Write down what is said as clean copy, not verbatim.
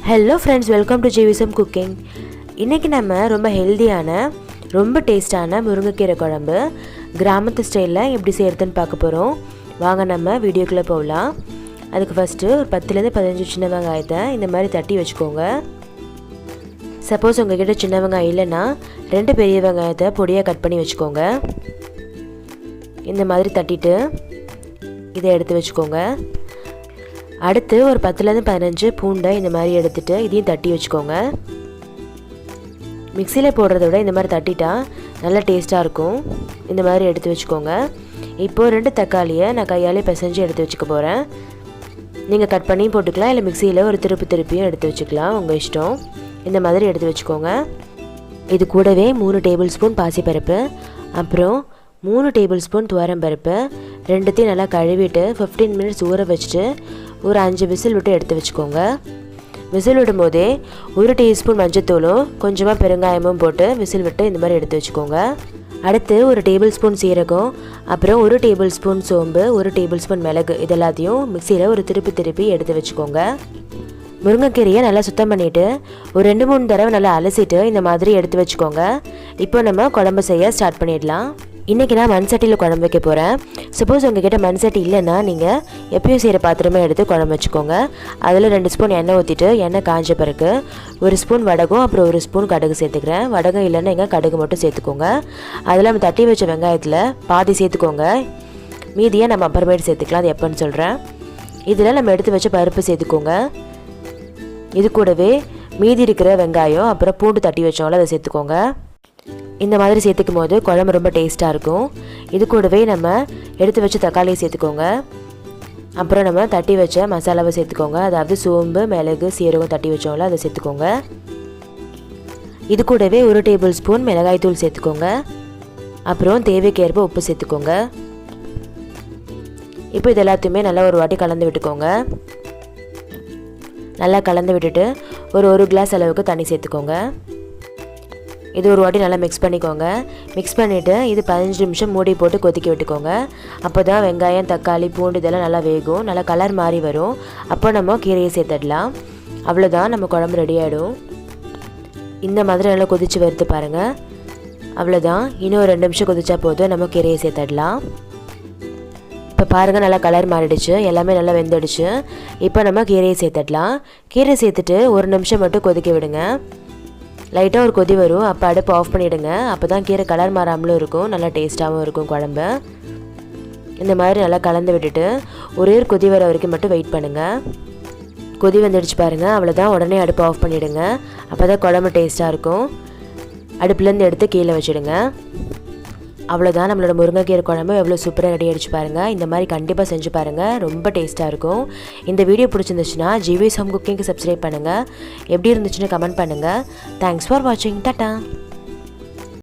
Hello friends, welcome to JVSM Cooking. இன்னைக்கு நம்ம ரொம்ப ஹெல்தியான ரொம்ப டேஸ்டான முருங்கைக்கீரை குழம்பு கிராமத்து ஸ்டைல்ல எப்படி செய்யறதுன்னு பார்க்க போறோம். வாங்க நம்ம வீடியோக்குள்ள போகலாம். அதுக்கு ஃபர்ஸ்ட் ஒரு 10 ல இருந்து 15 சின்ன வெங்காயத்தை இந்த மாதிரி தட்டி வெச்சுக்கோங்க. சப்போஸ் உங்ககிட்ட சின்ன வெங்காயம் இல்லனா 2 பெரிய வெங்காயத்தை பொடியா கட் பண்ணி வெச்சுக்கோங்க. இந்த மாதிரி தட்டிட்டு இதை எடுத்து வெச்சுக்கோங்க. அடுத்து ஒரு 10 ல இருந்து 15 பூண்டை இந்த மாதிரி எடுத்துட்டு இதையும் தட்டி வெச்சுக்கோங்க. மிக்ஸில போடுறத விட இந்த மாதிரி தட்டிட்டா நல்ல டேஸ்டா இருக்கும். இந்த மாதிரி எடுத்து வெச்சுக்கோங்க. இப்போ 2 தக்காளியை நான் கையாலே பிசைஞ்சு எடுத்து வெச்சுக்க போறேன். நீங்க கட் பண்ணி போட்டுக்கலாம் இல்ல மிக்ஸில ஒரு திருப்பியும் எடுத்து வெச்சுக்கலாம், உங்க இஷ்டம். இந்த மாதிரி எடுத்து வெச்சுக்கோங்க. இது கூடவே 3 டேபிள் ஸ்பூன் பாசிப்பருப்பு, அப்புறம் 3 டேபிள் ஸ்பூன் துவரம்பருப்பு ரெண்டுத்தையும் நல்லா கழுவிட்டு 15 மினிட்ஸ் ஊற வச்சுட்டு ஒரு 5 விசில் விட்டு எடுத்து வச்சுக்கோங்க. விசில் விடும்போதே 1 டீஸ்பூன் மஞ்சத்தூளும் கொஞ்சமாக பெருங்காயமும் போட்டு விசில் விட்டு இந்த மாதிரி எடுத்து வச்சுக்கோங்க. அடுத்து ஒரு டேபிள் ஸ்பூன் சீரகம், அப்புறம் 1 டேபிள் ஸ்பூன் சோம்பு, 1 டேபிள் ஸ்பூன் மிளகு இதெல்லாத்தையும் மிக்சியில் ஒரு திருப்பி எடுத்து வச்சுக்கோங்க. முருங்கைக்கீரையை நல்லா சுத்தம் பண்ணிவிட்டு ஒரு 2-3 தடவை நல்லா அலசிட்டு இந்த மாதிரி எடுத்து வச்சுக்கோங்க. இப்போ நம்ம குழம்பு செய்ய ஸ்டார்ட் பண்ணிடலாம். இன்றைக்கி நான் மண் சட்டியில் குழம்பு வைக்க போகிறேன். சப்போஸ் உங்ககிட்ட மண் சட்டி இல்லைன்னா நீங்கள் எப்பயும் செய்கிற பாத்திரமே எடுத்து குழம்பு வச்சுக்கோங்க. அதில் 2 ஸ்பூன் எண்ணெய் ஊற்றிட்டு எண்ணெய் காஞ்ச பிறகு 1 ஸ்பூன் வடகம், அப்புறம் 1 ஸ்பூன் கடுகு சேர்த்துக்கிறேன். வடகம் இல்லைன்னா நீங்கள் கடுகு மட்டும் சேர்த்துக்கோங்க. அதில் நம்ம தட்டி வச்ச வெங்காயத்தில் பாதி சேர்த்துக்கோங்க. மீதியை நம்ம அப்புறமேட்டு சேர்த்துக்கலாம், அது எப்போன்னு சொல்கிறேன். இதில் நம்ம எடுத்து வச்ச பருப்பு சேர்த்துக்கோங்க. இது கூடவே மீதி இருக்கிற வெங்காயம் அப்புறம் பூண்டு தட்டி வச்சோம்ல அதை சேர்த்துக்கோங்க. இந்த மாதிரி சேர்த்துக்கும் போது குழம்பு ரொம்ப டேஸ்ட்டாக இருக்கும். இது கூடவே நம்ம எடுத்து வச்ச தக்காளியை சேர்த்துக்கோங்க. அப்புறம் நம்ம தட்டி வச்ச மசாலாவை சேர்த்துக்கோங்க. அதாவது சோம்பு, மிளகு, சீரகம் தட்டி வச்சோம்ல அதை சேர்த்துக்கோங்க. இது கூடவே 1 டேபிள் ஸ்பூன் மிளகாய் தூள் சேர்த்துக்கோங்க. அப்புறம் தேவைக்கேற்ப உப்பு சேர்த்துக்கோங்க. இப்போ இது எல்லாத்தையுமே நல்லா ஒரு வாட்டி கலந்து விட்டுக்கோங்க. நல்லா கலந்து விட்டுட்டு ஒரு கிளாஸ் அளவுக்கு தண்ணி சேர்த்துக்கோங்க. இது ஒரு வாட்டி நல்லா மிக்ஸ் பண்ணிக்கோங்க. மிக்ஸ் பண்ணிவிட்டு இது 15 நிமிஷம் மூடி போட்டு கொதிக்க விட்டுக்கோங்க. அப்போ தான் வெங்காயம், தக்காளி, பூண்டு இதெல்லாம் நல்லா வேகும், நல்லா கலர் மாறி வரும். அப்போ நம்ம கீரையை சேர்த்துடலாம். அவ்வளோதான், நம்ம குழம்பு ரெடி ஆகிடும். இந்த மாதிரி நல்லா கொதித்து வருது பாருங்கள். அவ்வளோதான், இன்னும் 2 நிமிஷம் கொதிச்சா போதும், நம்ம கீரையை சேர்த்துடலாம். இப்போ பாருங்கள் நல்லா கலர் மாறிடுச்சு, எல்லாமே நல்லா வெந்துடுச்சு. இப்போ நம்ம கீரையை சேர்த்துடலாம். கீரை சேர்த்துட்டு 1 நிமிஷம் மட்டும் கொதிக்க விடுங்க. லைட்டாக ஒரு கொதி வரும், அப்போ அடுப்பு ஆஃப் பண்ணிவிடுங்க. அப்போ தான் கீரை கலர் மாறாமலும் இருக்கும், நல்லா டேஸ்ட்டாகவும் இருக்கும் குழம்பு. இந்த மாதிரி நல்லா கலந்து விட்டுட்டு ஒரே ஒரு கொதி வர வரைக்கும் மட்டும் வெயிட் பண்ணுங்கள். கொதி வந்துடுச்சு பாருங்கள், அவ்வளோதான். உடனே அடுப்பு ஆஃப் பண்ணிவிடுங்க. அப்போ தான் குழம்பு டேஸ்ட்டாக இருக்கும். அடுப்புலேருந்து எடுத்து கீழே வச்சுடுங்க. அவ்வளோதான், நம்மளோட முருங்கைக்கீரை குழம்பு எவ்வளோ சூப்பராக ரெடி ஆகிடுச்சு பாருங்கள். இந்த மாதிரி கண்டிப்பாக செஞ்சு பாருங்கள், ரொம்ப டேஸ்ட்டாக இருக்கும். இந்த வீடியோ பிடிச்சிருந்துச்சுன்னா JVSM குக்கிங்க்கு சப்ஸ்கிரைப் பண்ணுங்கள். எப்படி இருந்துச்சுன்னு கமெண்ட் பண்ணுங்கள். தேங்க்ஸ் ஃபார் வாட்சிங். டாடா.